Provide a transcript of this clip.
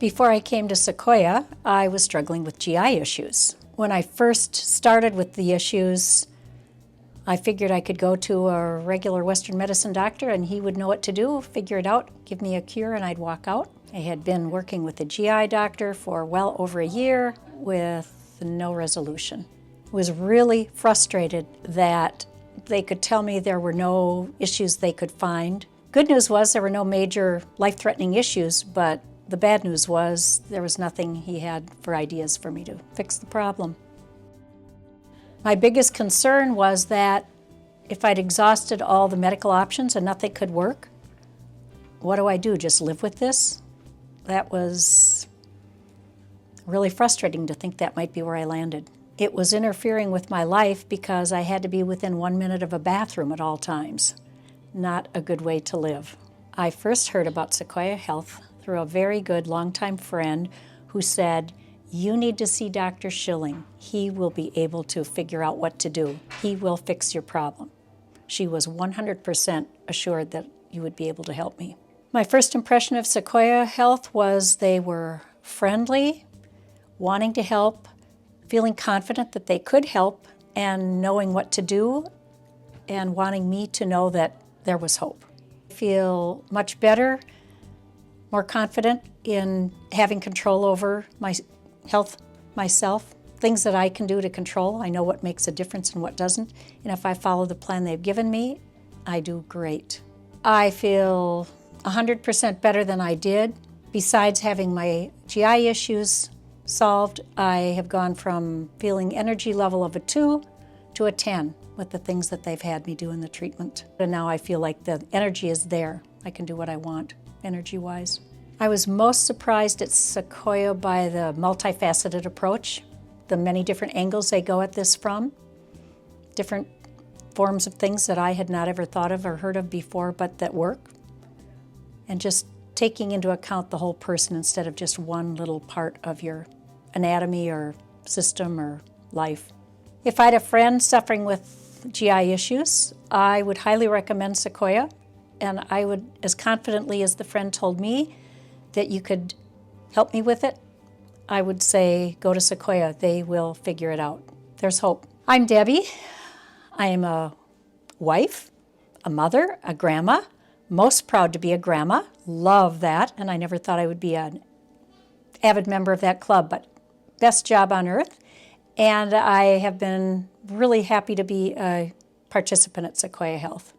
Before I came to Secoya, I was struggling with GI issues. When I first started with the issues, I figured I could go to a regular Western medicine doctor and he would know what to do, figure it out, give me a cure, and I'd walk out. I had been working with a GI doctor for well over a year with no resolution. I was really frustrated that they could tell me there were no issues they could find. Good news was there were no major life-threatening issues, but the bad news was there was nothing he had for ideas for me to fix the problem. My biggest concern was that if I'd exhausted all the medical options and nothing could work, what do I do, just live with this? That was really frustrating to think that might be where I landed. It was interfering with my life because I had to be within 1 minute of a bathroom at all times. Not a good way to live. I first heard about Secoya Health through a very good longtime friend who said, "You need to see Dr. Schilling. He will be able to figure out what to do. He will fix your problem." She was 100% assured that you would be able to help me. My first impression of Secoya Health was they were friendly, wanting to help, feeling confident that they could help, and knowing what to do, and wanting me to know that there was hope. I feel much better, more confident in having control over my health myself, things that I can do to control. I know what makes a difference and what doesn't, and if I follow the plan they've given me, I do great. I feel 100% better than I did. Besides having my GI issues solved, I have gone from feeling energy level of a 2 to a 10 with the things that they've had me do in the treatment. And now I feel like the energy is there. I can do what I want, energy-wise. I was most surprised at Secoya by the multifaceted approach, the many different angles they go at this from, different forms of things that I had not ever thought of or heard of before, but that work, and just taking into account the whole person instead of just one little part of your anatomy or system or life. If I had a friend suffering with GI issues, I would highly recommend Secoya, and I would, as confidently as the friend told me that you could help me with it, I would say go to Secoya. They will figure it out. There's hope. I'm Debbie. I am a wife, a mother, a grandma, most proud to be a grandma. Love that, and I never thought I would be an avid member of that club, but best job on earth. And I have been really happy to be a participant at Secoya Health.